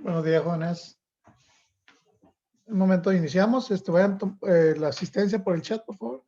Buenos días, jóvenes. Un momento, iniciamos. Vayan la asistencia por el chat, por favor.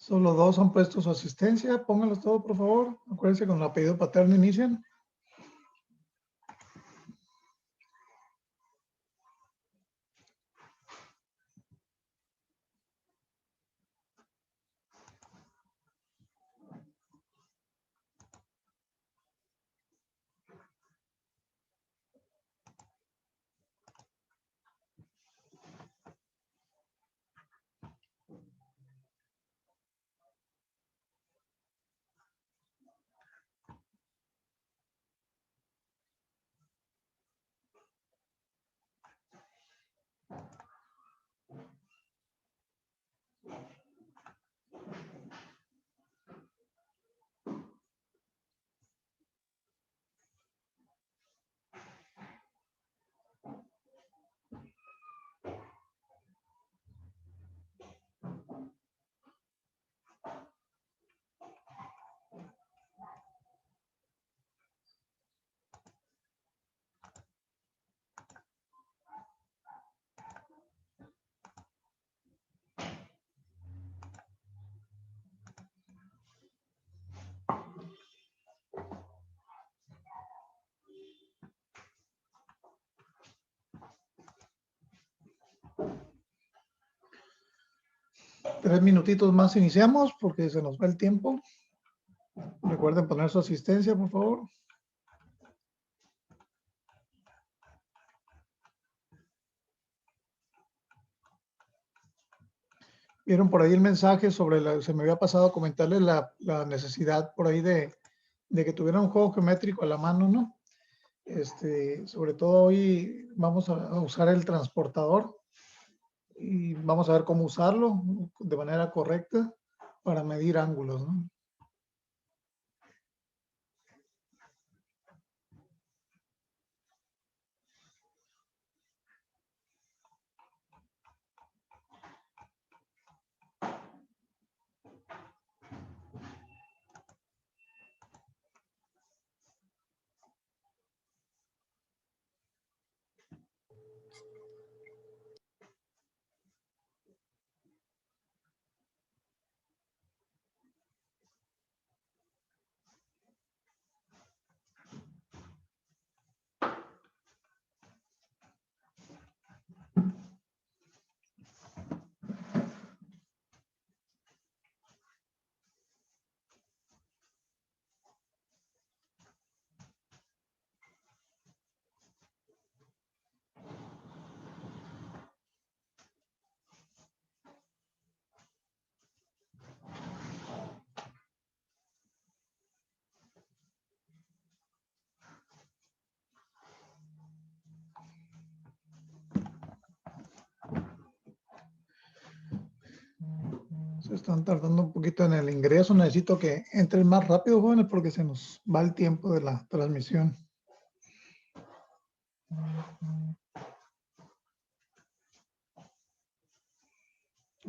Solo dos han puesto su asistencia. Pónganlos todos, por favor. Acuérdense, con el apellido paterno inician. Tres minutitos más iniciamos porque se nos va el tiempo. Recuerden poner su asistencia, por favor. Vieron por ahí el mensaje sobre se me había pasado a comentarles la necesidad por ahí de que tuviera un juego geométrico a la mano, ¿no? Sobre todo hoy vamos a usar el transportador y vamos a ver cómo usarlo de manera correcta para medir ángulos, ¿no? Se están tardando un poquito en el ingreso. Necesito que entren más rápido, jóvenes, porque se nos va el tiempo de la transmisión.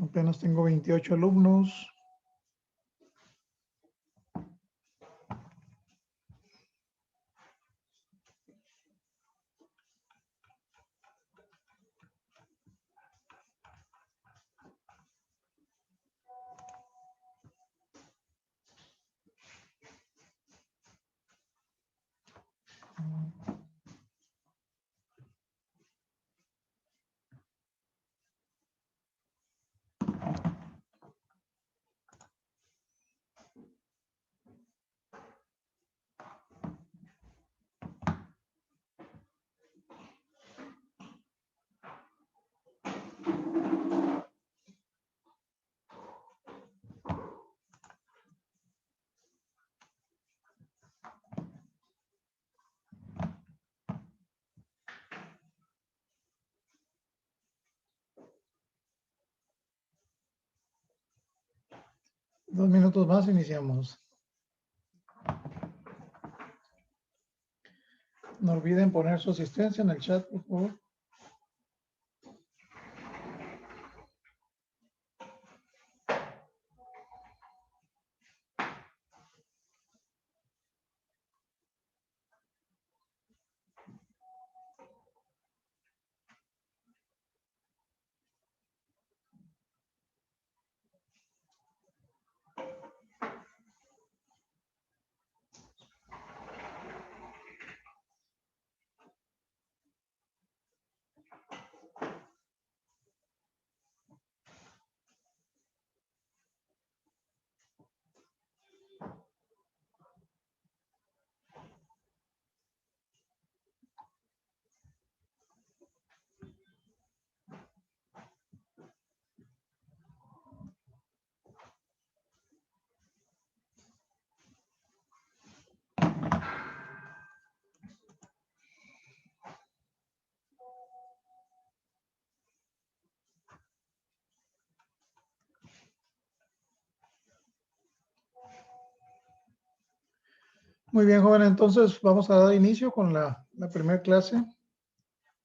Apenas tengo 28 alumnos. 2 minutos más, iniciamos. No olviden poner su asistencia en el chat, por favor. Muy bien, joven. Entonces vamos a dar inicio con la primera clase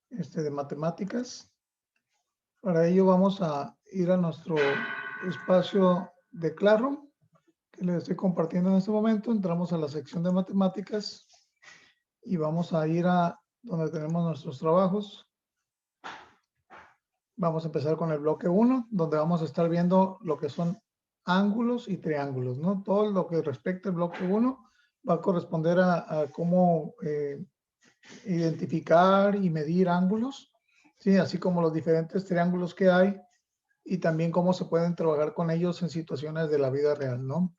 de matemáticas. Para ello vamos a ir a nuestro espacio de Classroom, que les estoy compartiendo en este momento. Entramos a la sección de matemáticas y vamos a ir a donde tenemos nuestros trabajos. Vamos a empezar con el bloque 1, donde vamos a estar viendo lo que son ángulos y triángulos, ¿no? Todo lo que respecta al bloque 1 va a corresponder a cómo identificar y medir ángulos, ¿sí? Así como los diferentes triángulos que hay y también cómo se pueden trabajar con ellos en situaciones de la vida real, ¿no?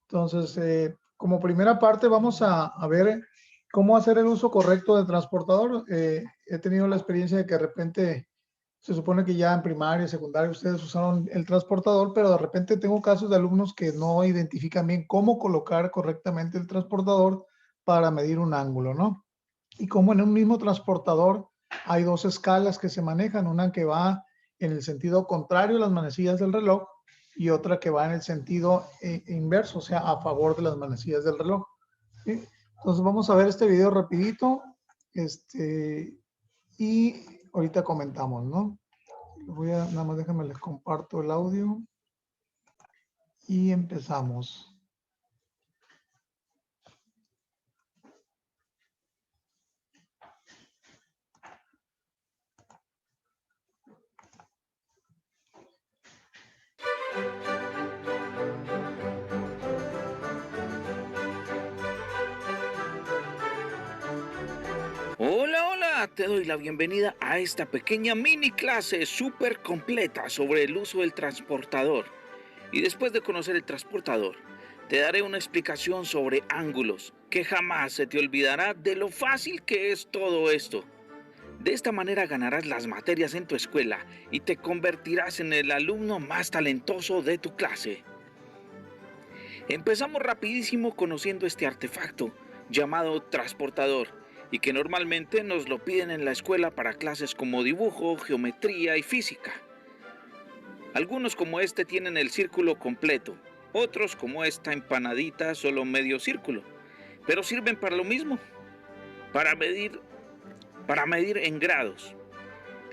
Entonces, como primera parte vamos a ver cómo hacer el uso correcto del transportador. He tenido la experiencia de que de repente se supone que ya en primaria y secundaria ustedes usaron el transportador, pero de repente tengo casos de alumnos que no identifican bien cómo colocar correctamente el transportador para medir un ángulo, ¿no? Y como en un mismo transportador hay dos escalas que se manejan, una que va en el sentido contrario a las manecillas del reloj y otra que va en el sentido inverso, o sea, a favor de las manecillas del reloj. ¿Sí? Entonces vamos a ver este video rapidito y ahorita comentamos, ¿no? Nada más déjenme les comparto el audio y empezamos. Hola, hola, te doy la bienvenida a esta pequeña mini clase súper completa sobre el uso del transportador. Y después de conocer el transportador, te daré una explicación sobre ángulos, que jamás se te olvidará de lo fácil que es todo esto. De esta manera ganarás las materias en tu escuela y te convertirás en el alumno más talentoso de tu clase. Empezamos rapidísimo conociendo este artefacto llamado transportador y que normalmente nos lo piden en la escuela para clases como dibujo, geometría y física. Algunos como este tienen el círculo completo, otros como esta empanadita solo medio círculo, pero sirven para lo mismo, para medir en grados.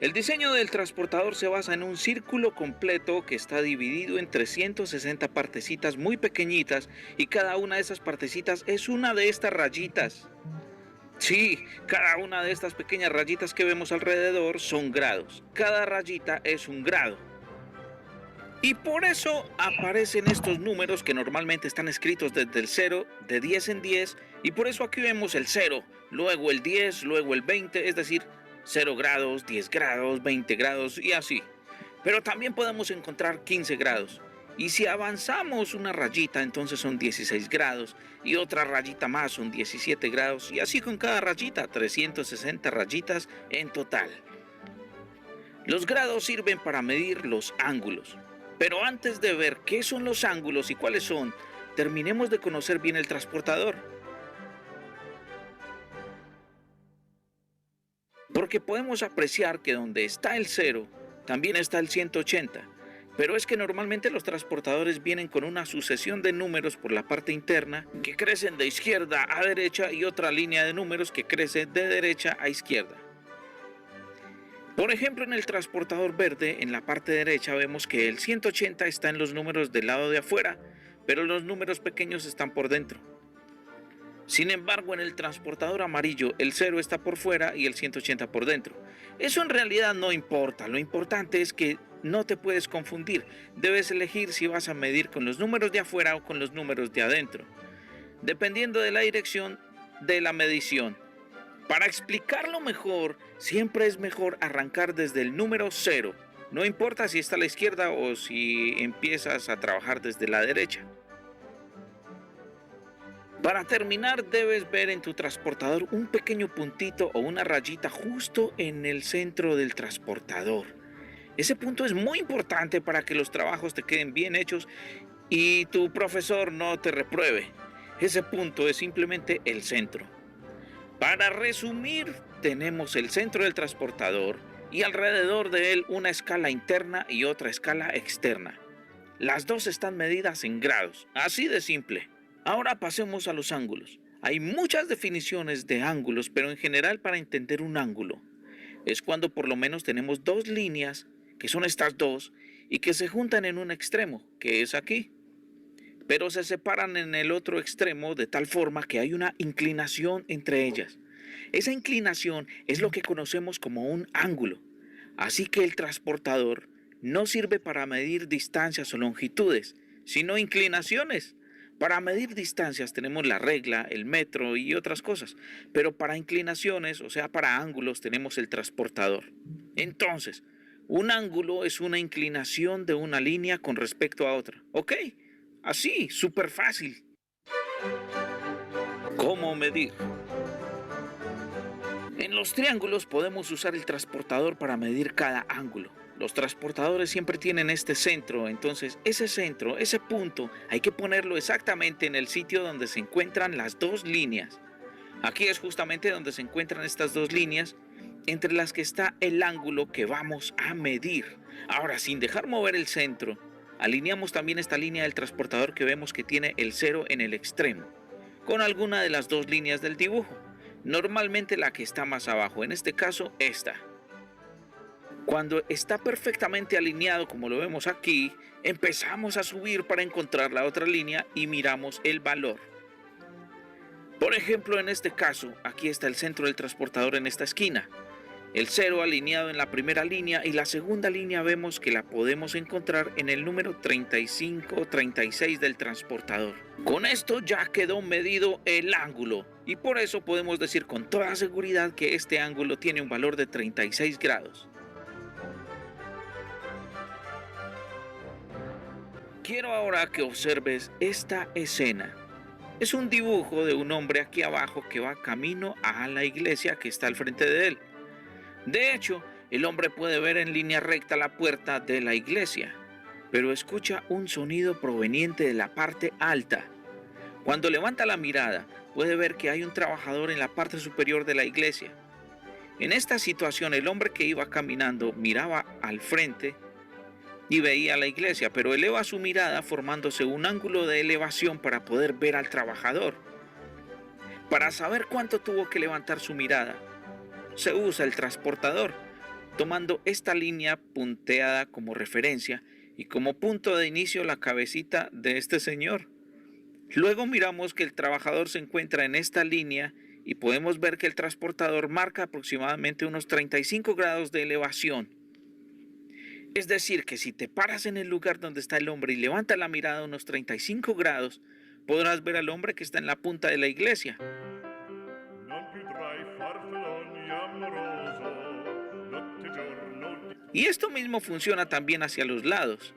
El diseño del transportador se basa en un círculo completo que está dividido en 360 partecitas muy pequeñitas y cada una de esas partecitas es una de estas rayitas. Sí, cada una de estas pequeñas rayitas que vemos alrededor son grados. Cada rayita es un grado. Y por eso aparecen estos números que normalmente están escritos desde el 0, de 10 en 10, y por eso aquí vemos el 0, luego el 10, luego el 20, es decir, 0 grados, 10 grados, 20 grados y así. Pero también podemos encontrar 15 grados. Y si avanzamos una rayita, entonces son 16 grados, y otra rayita más son 17 grados, y así con cada rayita, 360 rayitas en total. Los grados sirven para medir los ángulos. Pero antes de ver qué son los ángulos y cuáles son, terminemos de conocer bien el transportador. Porque podemos apreciar que donde está el 0, también está el 180. Pero es que normalmente los transportadores vienen con una sucesión de números por la parte interna que crecen de izquierda a derecha y otra línea de números que crece de derecha a izquierda. Por ejemplo, en el transportador verde, en la parte derecha vemos que el 180 está en los números del lado de afuera, pero los números pequeños están por dentro. Sin embargo, en el transportador amarillo, el 0 está por fuera y el 180 por dentro. Eso en realidad no importa, lo importante es que no te puedes confundir. Debes elegir si vas a medir con los números de afuera o con los números de adentro, dependiendo de la dirección de la medición. Para explicarlo mejor, siempre es mejor arrancar desde el número 0. No importa si está a la izquierda o si empiezas a trabajar desde la derecha. Para terminar, debes ver en tu transportador un pequeño puntito o una rayita justo en el centro del transportador. Ese punto es muy importante para que los trabajos te queden bien hechos y tu profesor no te repruebe. Ese punto es simplemente el centro. Para resumir, tenemos el centro del transportador y alrededor de él una escala interna y otra escala externa. Las dos están medidas en grados, así de simple. Ahora pasemos a los ángulos. Hay muchas definiciones de ángulos, pero en general para entender un ángulo es cuando por lo menos tenemos dos líneas, que son estas dos, y que se juntan en un extremo, que es aquí, pero se separan en el otro extremo de tal forma que hay una inclinación entre ellas. Esa inclinación es lo que conocemos como un ángulo. Así que el transportador no sirve para medir distancias o longitudes, sino inclinaciones. Para medir distancias tenemos la regla, el metro y otras cosas, pero para inclinaciones, o sea, para ángulos, tenemos el transportador. Entonces, un ángulo es una inclinación de una línea con respecto a otra. ¿Ok? Así, súper fácil. ¿Cómo medir? En los triángulos podemos usar el transportador para medir cada ángulo. Los transportadores siempre tienen este centro, entonces ese centro, ese punto, hay que ponerlo exactamente en el sitio donde se encuentran las dos líneas. Aquí es justamente donde se encuentran estas dos líneas, entre las que está el ángulo que vamos a medir. Ahora, sin dejar mover el centro, alineamos también esta línea del transportador que vemos que tiene el 0 en el extremo, con alguna de las dos líneas del dibujo. Normalmente la que está más abajo, en este caso esta. Cuando está perfectamente alineado como lo vemos aquí, empezamos a subir para encontrar la otra línea y miramos el valor. Por ejemplo, en este caso, aquí está el centro del transportador en esta esquina. El 0 alineado en la primera línea y la segunda línea vemos que la podemos encontrar en el número 35-36 del transportador. Con esto ya quedó medido el ángulo y por eso podemos decir con toda seguridad que este ángulo tiene un valor de 36 grados. Quiero ahora que observes esta escena. Es un dibujo de un hombre aquí abajo que va camino a la iglesia que está al frente de él. De hecho, el hombre puede ver en línea recta la puerta de la iglesia, pero escucha un sonido proveniente de la parte alta. Cuando levanta la mirada, puede ver que hay un trabajador en la parte superior de la iglesia. En esta situación, el hombre que iba caminando miraba al frente y veía la iglesia, pero eleva su mirada formándose un ángulo de elevación para poder ver al trabajador. Para saber cuánto tuvo que levantar su mirada, se usa el transportador, tomando esta línea punteada como referencia y como punto de inicio la cabecita de este señor. Luego miramos que el trabajador se encuentra en esta línea y podemos ver que el transportador marca aproximadamente unos 35 grados de elevación. Es decir, que si te paras en el lugar donde está el hombre y levantas la mirada unos 35 grados, podrás ver al hombre que está en la punta de la iglesia. Y esto mismo funciona también hacia los lados.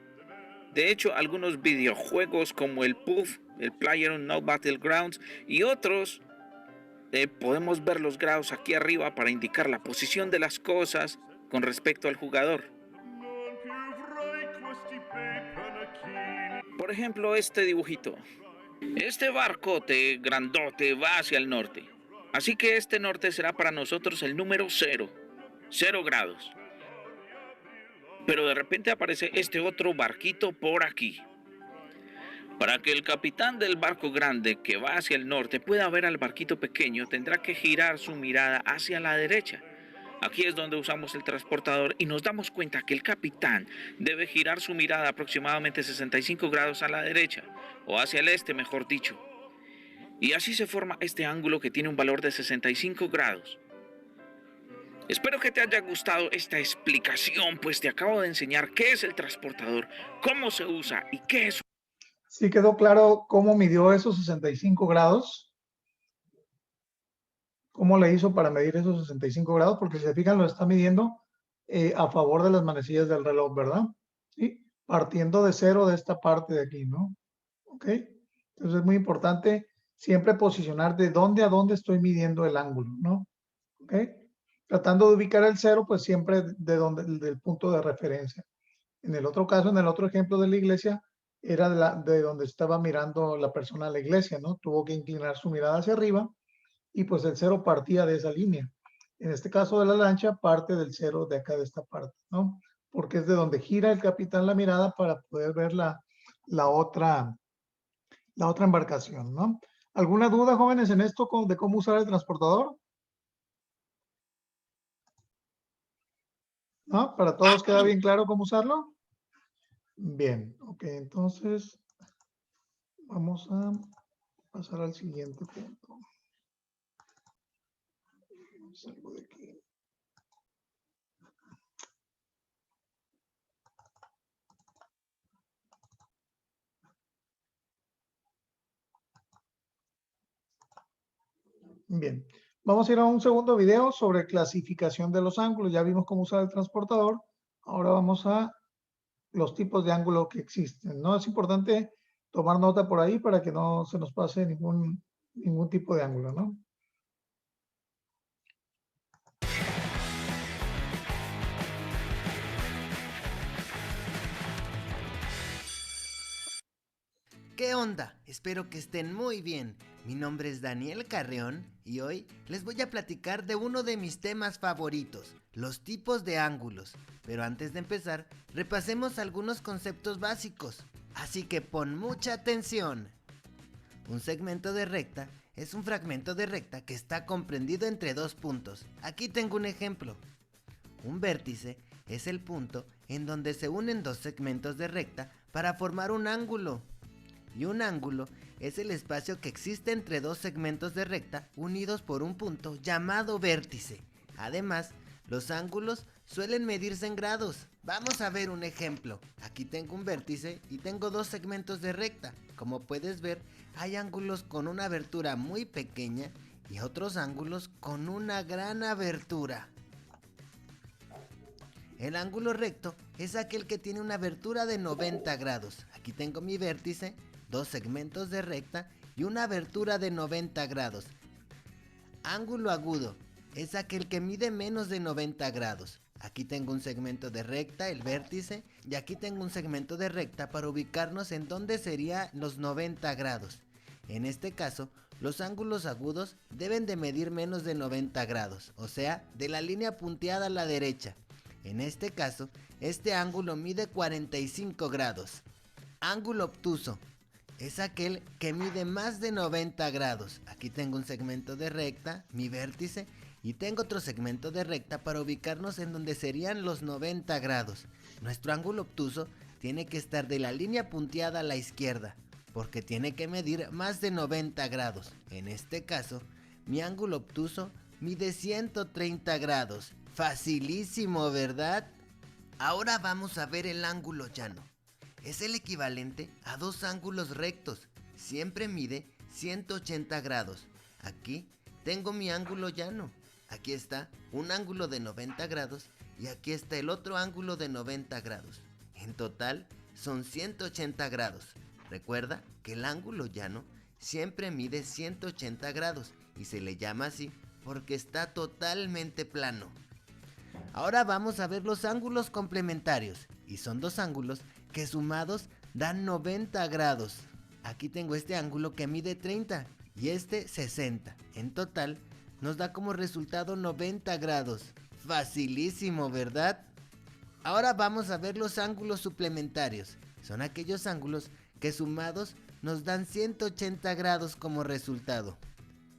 De hecho, algunos videojuegos como el PUBG, el PlayerUnknown's Battlegrounds y otros, podemos ver los grados aquí arriba para indicar la posición de las cosas con respecto al jugador. Por ejemplo, este dibujito. Este barcote grandote va hacia el norte. Así que este norte será para nosotros el número 0. 0 grados. Pero de repente aparece este otro barquito por aquí. Para que el capitán del barco grande que va hacia el norte pueda ver al barquito pequeño, tendrá que girar su mirada hacia la derecha. Aquí es donde usamos el transportador y nos damos cuenta que el capitán debe girar su mirada aproximadamente 65 grados a la derecha, o hacia el este mejor dicho. Y así se forma este ángulo que tiene un valor de 65 grados. Espero que te haya gustado esta explicación, pues te acabo de enseñar qué es el transportador, cómo se usa y qué es. ¿Sí quedó claro cómo midió esos 65 grados? ¿Cómo le hizo para medir esos 65 grados? Porque si se fijan, lo está midiendo a favor de las manecillas del reloj, ¿verdad? ¿Sí? Partiendo de cero de esta parte de aquí, ¿no? ¿Ok? Entonces es muy importante siempre posicionar de dónde a dónde estoy midiendo el ángulo, ¿no? ¿Ok? Tratando de ubicar el cero, pues siempre de donde, del punto de referencia. En el otro caso, en el otro ejemplo de la iglesia, era de donde estaba mirando la persona a la iglesia, ¿no? Tuvo que inclinar su mirada hacia arriba y pues el cero partía de esa línea. En este caso de la lancha, parte del cero de acá de esta parte, ¿no? Porque es de donde gira el capitán la mirada para poder ver la otra embarcación, ¿no? ¿Alguna duda, jóvenes, en esto de cómo usar el transportador? ¿No? ¿Para todos queda bien claro cómo usarlo? Bien, ok, entonces vamos a pasar al siguiente punto. Salgo de aquí. Bien, vamos a ir a un segundo video sobre clasificación de los ángulos. Ya vimos cómo usar el transportador. Ahora vamos a los tipos de ángulo que existen, ¿no? Es importante tomar nota por ahí para que no se nos pase ningún tipo de ángulo, ¿no? ¿Qué onda? Espero que estén muy bien. Mi nombre es Daniel Carreón y hoy les voy a platicar de uno de mis temas favoritos, los tipos de ángulos. Pero antes de empezar, repasemos algunos conceptos básicos. Así que pon mucha atención. Un segmento de recta es un fragmento de recta que está comprendido entre dos puntos. Aquí tengo un ejemplo. Un vértice es el punto en donde se unen dos segmentos de recta para formar un ángulo. Y un ángulo es el espacio que existe entre dos segmentos de recta unidos por un punto llamado vértice. Además, los ángulos suelen medirse en grados. Vamos a ver un ejemplo. Aquí tengo un vértice y tengo dos segmentos de recta. Como puedes ver, hay ángulos con una abertura muy pequeña y otros ángulos con una gran abertura. El ángulo recto es aquel que tiene una abertura de 90 grados. Aquí tengo mi vértice, dos segmentos de recta y una abertura de 90 grados. Ángulo agudo es aquel que mide menos de 90 grados. Aquí tengo un segmento de recta, el vértice, y aquí tengo un segmento de recta para ubicarnos en donde serían los 90 grados. En este caso, los ángulos agudos deben de medir menos de 90 grados, o sea, de la línea punteada a la derecha. En este caso, este ángulo mide 45 grados. Ángulo obtuso es aquel que mide más de 90 grados. Aquí tengo un segmento de recta, mi vértice, y tengo otro segmento de recta para ubicarnos en donde serían los 90 grados. Nuestro ángulo obtuso tiene que estar de la línea punteada a la izquierda, porque tiene que medir más de 90 grados. En este caso, mi ángulo obtuso mide 130 grados. Facilísimo, ¿verdad? Ahora vamos a ver el ángulo llano. Es el equivalente a dos ángulos rectos. Siempre mide 180 grados. Aquí tengo mi ángulo llano. Aquí está un ángulo de 90 grados y aquí está el otro ángulo de 90 grados. En total son 180 grados. Recuerda que el ángulo llano siempre mide 180 grados y se le llama así porque está totalmente plano. Ahora vamos a ver los ángulos complementarios y son dos ángulos que sumados dan 90 grados. Aquí tengo este ángulo que mide 30 y este 60. En total nos da como resultado 90 grados. Facilísimo, ¿verdad? Ahora vamos a ver los ángulos suplementarios. Son aquellos ángulos que sumados nos dan 180 grados como resultado.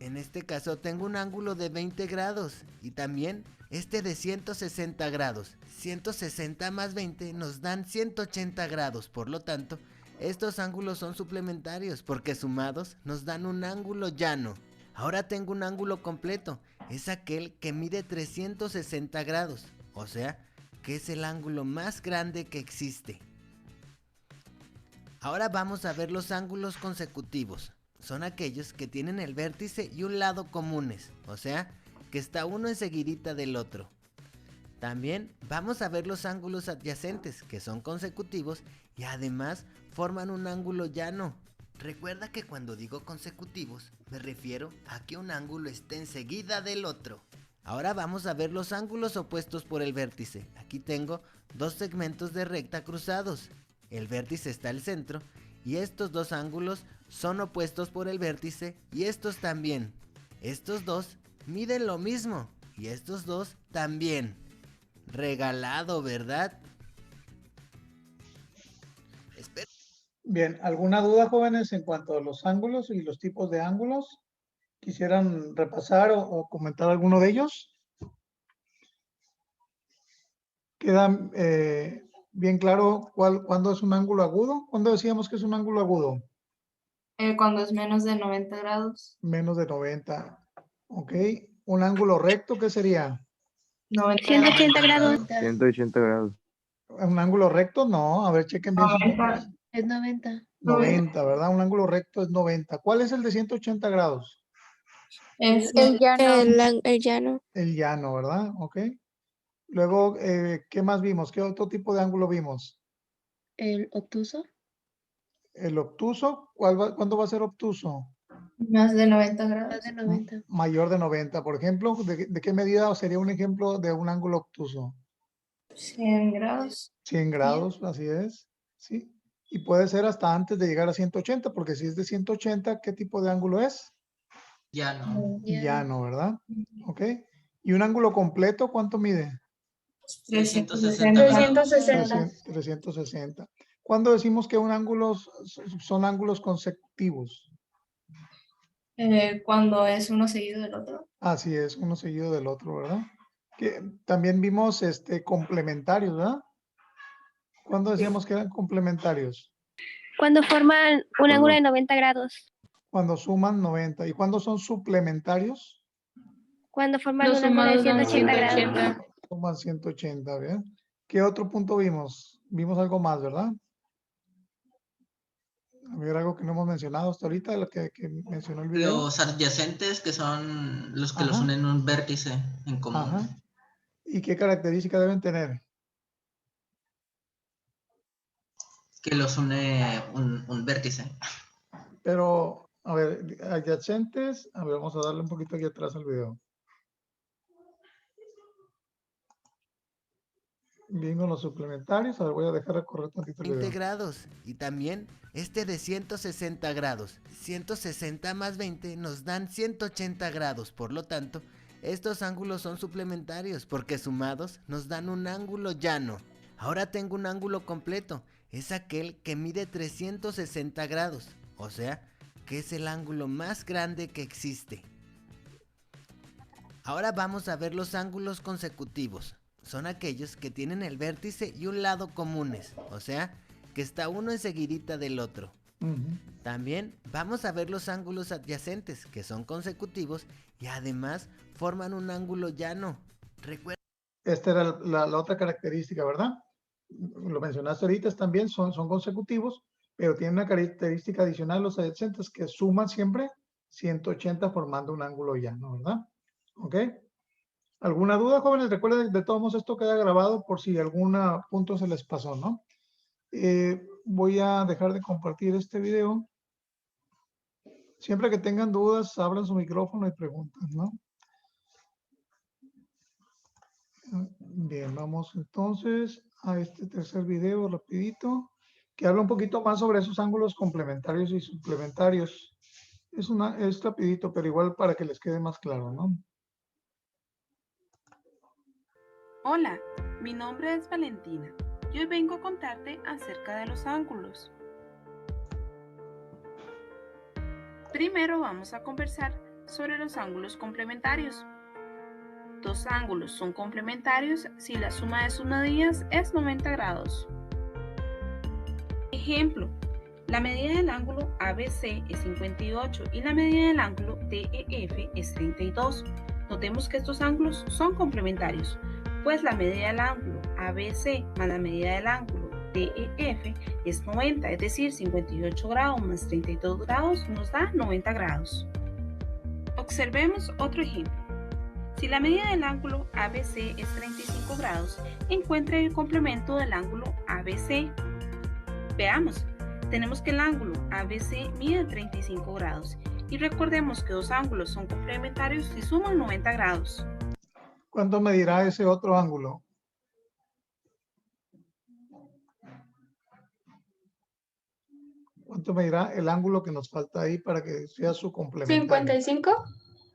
En este caso tengo un ángulo de 20 grados y también este de 160 grados. 160 más 20 nos dan 180 grados, por lo tanto, estos ángulos son suplementarios porque sumados nos dan un ángulo llano. Ahora tengo un ángulo completo, es aquel que mide 360 grados, o sea, que es el ángulo más grande que existe. Ahora vamos a ver los ángulos consecutivos. Son aquellos que tienen el vértice y un lado comunes, o sea, que está uno enseguidita del otro. También vamos a ver los ángulos adyacentes, que son consecutivos y además forman un ángulo llano. Recuerda que cuando digo consecutivos, me refiero a que un ángulo esté enseguida del otro. Ahora vamos a ver los ángulos opuestos por el vértice. Aquí tengo dos segmentos de recta cruzados. El vértice está al centro y estos dos ángulos son opuestos por el vértice y estos también. Estos dos miden lo mismo y estos dos también. Regalado, ¿verdad? Espera. Bien, ¿alguna duda, jóvenes, en cuanto a los ángulos y los tipos de ángulos? ¿Quisieran repasar o comentar alguno de ellos? ¿Queda bien claro cuándo es un ángulo agudo? ¿Cuándo decíamos que es un ángulo agudo? Cuando es menos de 90 grados. Menos de 90. Ok. ¿Un ángulo recto qué sería? 180 grados. 180 grados. ¿Un ángulo recto? No. A ver, chequen bien sus 90. notas. Es 90. 90, ¿verdad? Un ángulo recto es 90. ¿Cuál es el de 180 grados? Es El llano. El llano. El llano, ¿verdad? Ok. Luego, ¿qué más vimos? ¿Qué otro tipo de ángulo vimos? El obtuso. El obtuso. ¿Cuándo va a ser obtuso? más de 90 grados. Más de 90. Mayor de 90. Por ejemplo, ¿de qué medida sería un ejemplo de un ángulo obtuso? 100 grados. 100 grados, así es. Sí. Y puede ser hasta antes de llegar a 180, porque si es de 180, ¿qué tipo de ángulo es? Llano. Llano, ¿verdad? Ok. ¿Y un ángulo completo cuánto mide? 360 grados. 360. ¿Cuándo decimos que un ángulo son ángulos consecutivos? Cuando es uno seguido del otro. Así es, uno seguido del otro, ¿verdad? Que también vimos complementarios, ¿verdad? ¿Cuándo decíamos que eran complementarios? Cuando forman un ángulo de 90 grados. Cuando suman 90. ¿Y cuándo son suplementarios? Cuando forman Los un ángulo de sumados dan 180 grados. 180. Suman 180, ¿verdad? ¿Qué otro punto vimos? Vimos algo más, ¿verdad? A ver, algo que no hemos mencionado hasta ahorita, lo que mencionó el video. Los adyacentes, que son los que los Ajá. unen en un vértice en común. Ajá. ¿Y qué características deben tener? Que los une un vértice. Pero, a ver, adyacentes, a ver, vamos a darle un poquito aquí atrás al video. Bien con los suplementarios, a ver, voy a dejar recorrer tantito el 20 video. grados y también este de 160 grados. 160 más 20 nos dan 180 grados, por lo tanto, estos ángulos son suplementarios porque sumados nos dan un ángulo llano. Ahora tengo un ángulo completo, es aquel que mide 360 grados, o sea, que es el ángulo más grande que existe. Ahora vamos a ver los ángulos consecutivos. Son aquellos que tienen el vértice y un lado comunes, o sea, que está uno enseguidita del otro. También vamos a ver los ángulos adyacentes, que son consecutivos y además forman un ángulo llano. Recuerda. Esta era la otra característica, ¿verdad? Lo mencionaste ahorita, también son consecutivos, pero tienen una característica adicional los adyacentes que suman siempre 180 formando un ángulo llano, ¿verdad? ¿Ok? ¿Alguna duda, jóvenes? Recuerden, de todos modos, esto queda grabado por si algún punto se les pasó, ¿no? Voy a dejar de compartir este video. Siempre que tengan dudas, abran su micrófono y preguntan, ¿no? Bien, vamos entonces a este tercer video rapidito, que habla un poquito más sobre esos ángulos complementarios y suplementarios. Es rapidito, pero igual para que les quede más claro, ¿no? Hola, mi nombre es Valentina y hoy vengo a contarte acerca de los ángulos. Primero vamos a conversar sobre los ángulos complementarios. Dos ángulos son complementarios si la suma de sus medidas es 90 grados. Ejemplo, la medida del ángulo ABC es 58 y la medida del ángulo DEF es 32. Notemos que estos ángulos son complementarios, pues la medida del ángulo ABC más la medida del ángulo DEF es 90, es decir, 58 grados más 32 grados nos da 90 grados. Observemos otro ejemplo. Si la medida del ángulo ABC es 35 grados, encuentre el complemento del ángulo ABC. Veamos, tenemos que el ángulo ABC mide 35 grados y recordemos que dos ángulos son complementarios si suman 90 grados. ¿Cuánto medirá ese otro ángulo? ¿Cuánto medirá el ángulo que nos falta ahí para que sea su complementario? 55.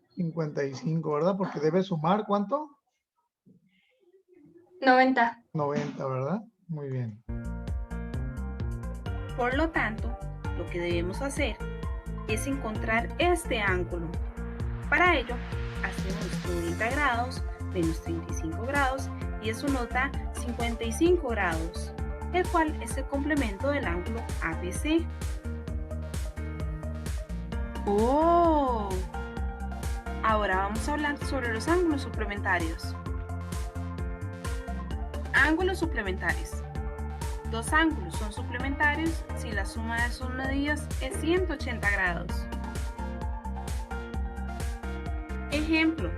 55, ¿verdad? Porque debe sumar, ¿cuánto? 90. 90, ¿verdad? Muy bien. Por lo tanto, lo que debemos hacer es encontrar este ángulo. Para ello, hacemos 90 grados menos 35 grados y eso nos da 55 grados, el cual es el complemento del ángulo ABC. ¡Oh! Ahora vamos a hablar sobre los ángulos suplementarios. Ángulos suplementarios. Dos ángulos son suplementarios si la suma de sus medidas es 180 grados. Ejemplo,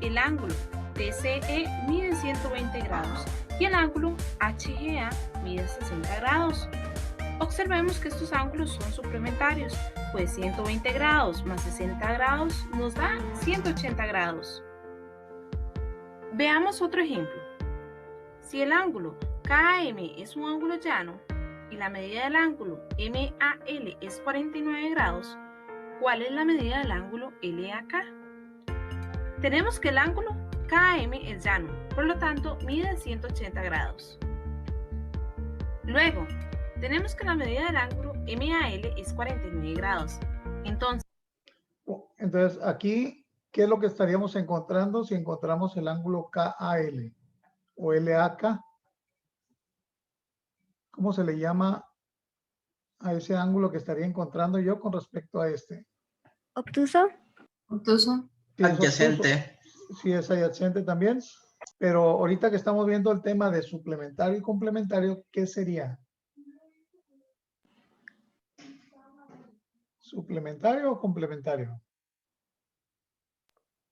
el ángulo TCE mide 120 grados y el ángulo HGA mide 60 grados. Observemos que estos ángulos son suplementarios, pues 120 grados más 60 grados nos da 180 grados. Veamos otro ejemplo. Si el ángulo KM es un ángulo llano y la medida del ángulo MAL es 49 grados, ¿cuál es la medida del ángulo LAK? Tenemos que el ángulo KM es llano, por lo tanto mide 180 grados. Luego, tenemos que la medida del ángulo MAL es 49 grados. Entonces, aquí, ¿qué es lo que estaríamos encontrando si encontramos el ángulo KAL o LAK? ¿Cómo se le llama a ese ángulo que estaría encontrando yo con respecto a este? ¿Obtuso? Obtuso. Sí, es Adyacente. obtuso. Sí, es adyacente también. Pero ahorita que estamos viendo el tema de suplementario y complementario, ¿qué sería? ¿Suplementario o complementario?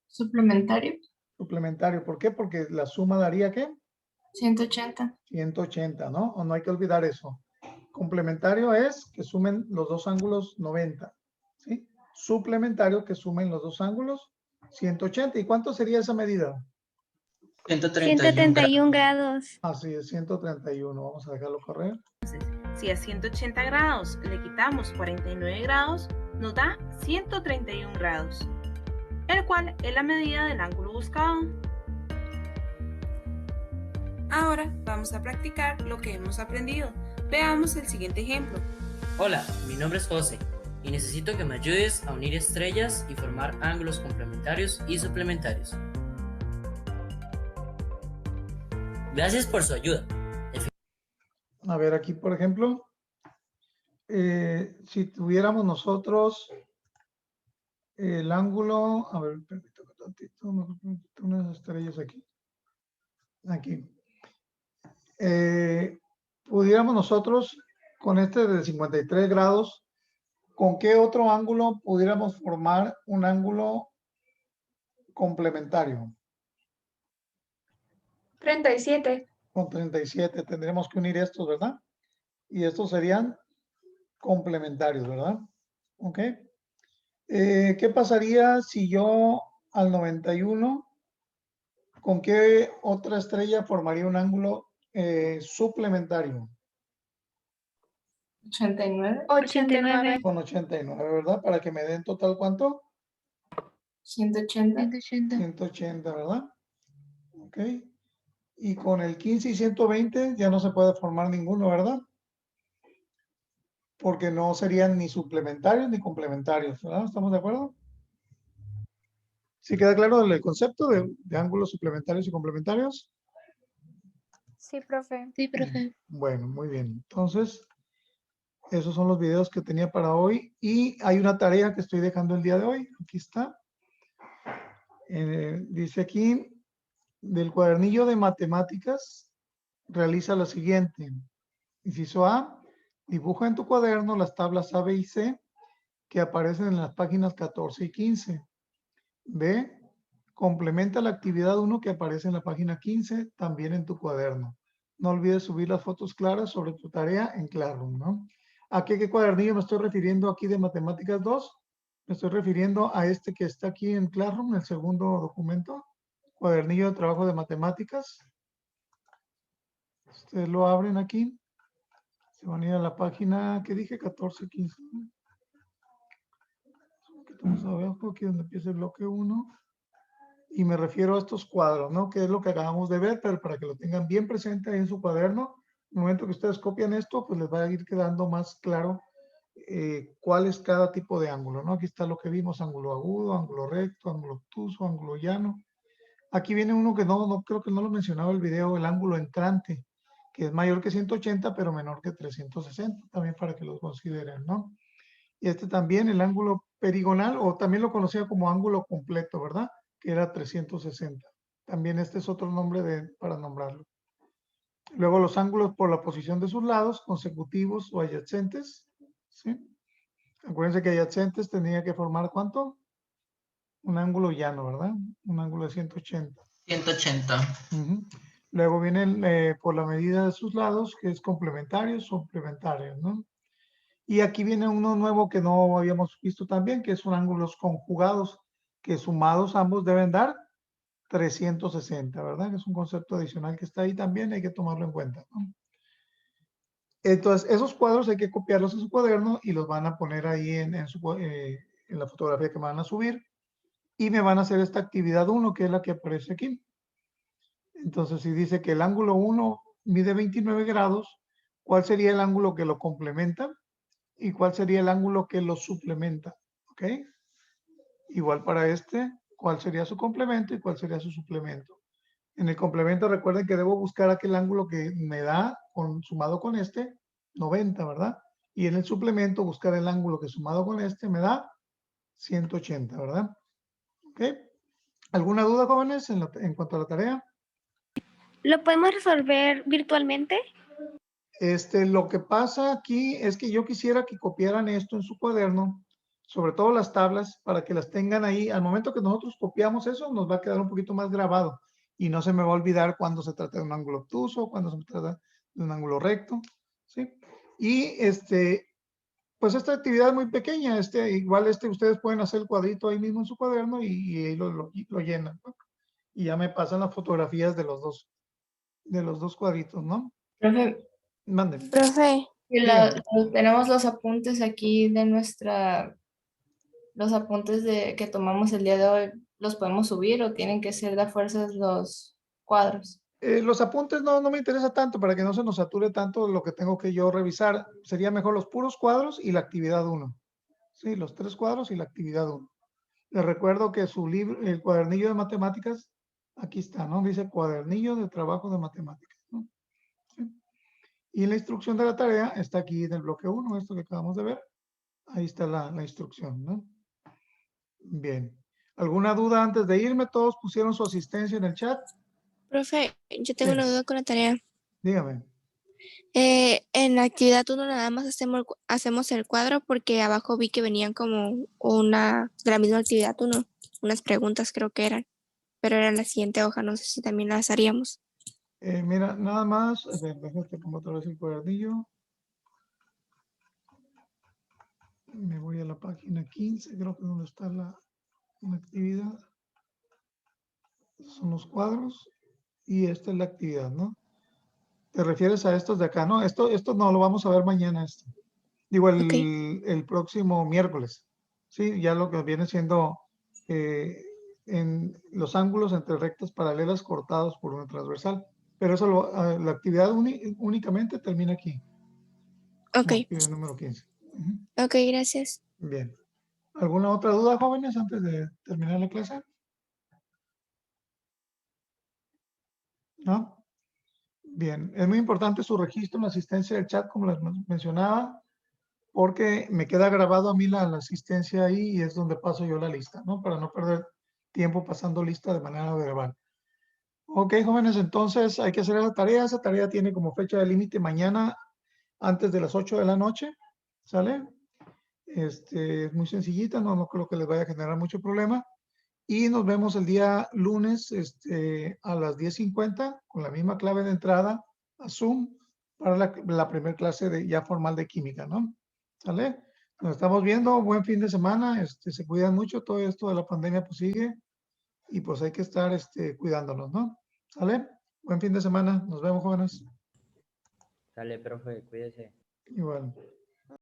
Suplementario. Suplementario. ¿Por qué? Porque la suma daría ¿qué? 180. 180, ¿no? O no hay que olvidar eso. Complementario es que sumen los dos ángulos 90, ¿sí? Suplementario que sumen los dos ángulos 180. ¿Y cuánto sería esa medida? 131 grados. Así es, 131. Vamos a dejarlo correr. si a 180 grados le quitamos 49 grados, nos da 131 grados, el cual es la medida del ángulo buscado. Ahora vamos a practicar lo que hemos aprendido. Veamos el siguiente ejemplo. Hola, mi nombre es José y necesito que me ayudes a unir estrellas y formar ángulos complementarios y suplementarios. Gracias por su ayuda. A ver, aquí por ejemplo, si tuviéramos nosotros el ángulo, a ver, permítame un tantito, mejor unas estrellas aquí. Aquí. Pudiéramos nosotros, con este de 53 grados, ¿con qué otro ángulo pudiéramos formar un ángulo complementario? 37. Con 37 tendremos que unir estos, ¿verdad? Y estos serían complementarios, ¿verdad? ¿Ok? ¿Qué pasaría si yo al 91, con qué otra estrella formaría un ángulo suplementario? 89. 89. Con 89, ¿verdad? Para que me den total, ¿cuánto? 180. 180. 180, ¿verdad? Ok. Y con el 15 y 120 ya no se puede formar ninguno, ¿verdad? Porque no serían ni suplementarios ni complementarios, ¿verdad? ¿Estamos de acuerdo? ¿Sí queda claro el concepto de ángulos suplementarios y complementarios? Sí, profe. Sí, profe. Bueno, muy bien. Entonces, esos son los videos que tenía para hoy. Y hay una tarea que estoy dejando el día de hoy. Aquí está. Dice aquí, del cuadernillo de matemáticas, realiza lo siguiente. Inciso A, dibuja en tu cuaderno las tablas A, B y C que aparecen en las páginas 14 y 15. B, complementa la actividad 1 que aparece en la página 15 también en tu cuaderno. No olvides subir las fotos claras sobre tu tarea en Classroom, ¿no? ¿A qué cuadernillo me estoy refiriendo aquí de Matemáticas 2? Me estoy refiriendo a este que está aquí en Classroom, el segundo documento, cuadernillo de trabajo de matemáticas. Ustedes lo abren aquí. Se van a ir a la página que dije, 14, 15. Un poquito más abajo, aquí donde empieza el bloque 1. Y me refiero a estos cuadros, ¿no? Que es lo que acabamos de ver, pero para que lo tengan bien presente ahí en su cuaderno, en el momento que ustedes copian esto, pues les va a ir quedando más claro cuál es cada tipo de ángulo, ¿no? Aquí está lo que vimos, ángulo agudo, ángulo recto, ángulo obtuso, ángulo llano. Aquí viene uno que no creo que no lo mencionaba el video, el ángulo entrante, que es mayor que 180, pero menor que 360, también para que los consideren, ¿no? Y este también, el ángulo perigonal, o también lo conocía como ángulo completo, ¿verdad? Que era 360. También este es otro nombre para nombrarlo. Luego los ángulos por la posición de sus lados, consecutivos o adyacentes, ¿sí? Acuérdense que adyacentes tenía que formar ¿cuánto? Un ángulo llano, ¿verdad? Un ángulo de 180. 180. Luego vienen por la medida de sus lados, que es complementarios o suplementarios, ¿no? Y aquí viene uno nuevo que no habíamos visto también, que son ángulos conjugados, que sumados ambos deben dar 360, ¿verdad? Que es un concepto adicional que está ahí también, hay que tomarlo en cuenta, ¿no? Entonces, esos cuadros hay que copiarlos en su cuaderno y los van a poner ahí en la fotografía que me van a subir. Y me van a hacer esta actividad 1, que es la que aparece aquí. Entonces, si dice que el ángulo 1 mide 29 grados, ¿cuál sería el ángulo que lo complementa? ¿Y cuál sería el ángulo que lo suplementa? ¿Ok? Igual para este, ¿cuál sería su complemento y cuál sería su suplemento? En el complemento recuerden que debo buscar aquel ángulo que me da sumado con este, 90, ¿verdad? Y en el suplemento buscar el ángulo que sumado con este me da 180, ¿verdad? ¿Ok? ¿Alguna duda, jóvenes, en cuanto a la tarea? ¿Lo podemos resolver virtualmente? Lo que pasa aquí es que yo quisiera que copiaran esto en su cuaderno, sobre todo las tablas, para que las tengan ahí. Al momento que nosotros copiamos eso, nos va a quedar un poquito más grabado y no se me va a olvidar cuando se trata de un ángulo obtuso, cuando se trata de un ángulo recto, ¿sí? Y pues esta actividad es muy pequeña. Igual ustedes pueden hacer el cuadrito ahí mismo en su cuaderno y ahí lo llenan, ¿no? Y ya me pasan las fotografías de los dos cuadritos, ¿no? Profe, Manden. Profe, tenemos los apuntes aquí de los apuntes que tomamos el día de hoy, ¿los podemos subir o tienen que ser de a fuerzas los cuadros? Los apuntes no me interesa tanto para que no se nos sature tanto lo que tengo que yo revisar. Sería mejor los puros cuadros y la actividad 1. Sí, los 3 cuadros y la actividad 1. Les recuerdo que su libro, el cuadernillo de matemáticas, aquí está, ¿no? Dice cuadernillo de trabajo de matemáticas, ¿no? ¿Sí? Y la instrucción de la tarea está aquí en el bloque 1, esto que acabamos de ver. Ahí está la instrucción, ¿no? Bien. ¿Alguna duda antes de irme? ¿Todos pusieron su asistencia en el chat? profe, yo tengo una duda con la tarea. Dígame. En la actividad 1 nada más hacemos el cuadro porque abajo vi que venían como de la misma actividad 1, unas preguntas creo que eran, pero era en la siguiente hoja, no sé si también las haríamos. Mira, nada más, déjate como otra vez el cuadernillo. Me voy a la página 15, creo que es donde está la actividad. Son los cuadros y esta es la actividad, ¿no? ¿Te refieres a estos de acá? No, esto no lo vamos a ver mañana. Digo, el próximo miércoles. Sí, ya lo que viene siendo en los ángulos entre rectas paralelas cortados por una transversal. pero eso la actividad únicamente termina aquí. Ok. Como actividad número 15. Ok, gracias. Bien. ¿Alguna otra duda, jóvenes, antes de terminar la clase? ¿No? Bien, es muy importante su registro en la asistencia del chat, como les mencionaba, porque me queda grabado a mí la asistencia ahí y es donde paso yo la lista, ¿no? Para no perder tiempo pasando lista de manera verbal. Ok, jóvenes, entonces hay que hacer esa tarea. Esa tarea tiene como fecha de límite mañana antes de las 8 de la noche, ¿sale? Es muy sencillita, no creo que les vaya a generar mucho problema. Y nos vemos el día lunes a las 10:50 con la misma clave de entrada a Zoom para la primera clase ya formal de química, ¿no? ¿Sale? Nos estamos viendo. Buen fin de semana. Se cuidan mucho. Todo esto de la pandemia pues sigue y pues hay que estar cuidándonos, ¿no? ¿Sale? Buen fin de semana. Nos vemos, jóvenes. Dale, profe, cuídese. Igual.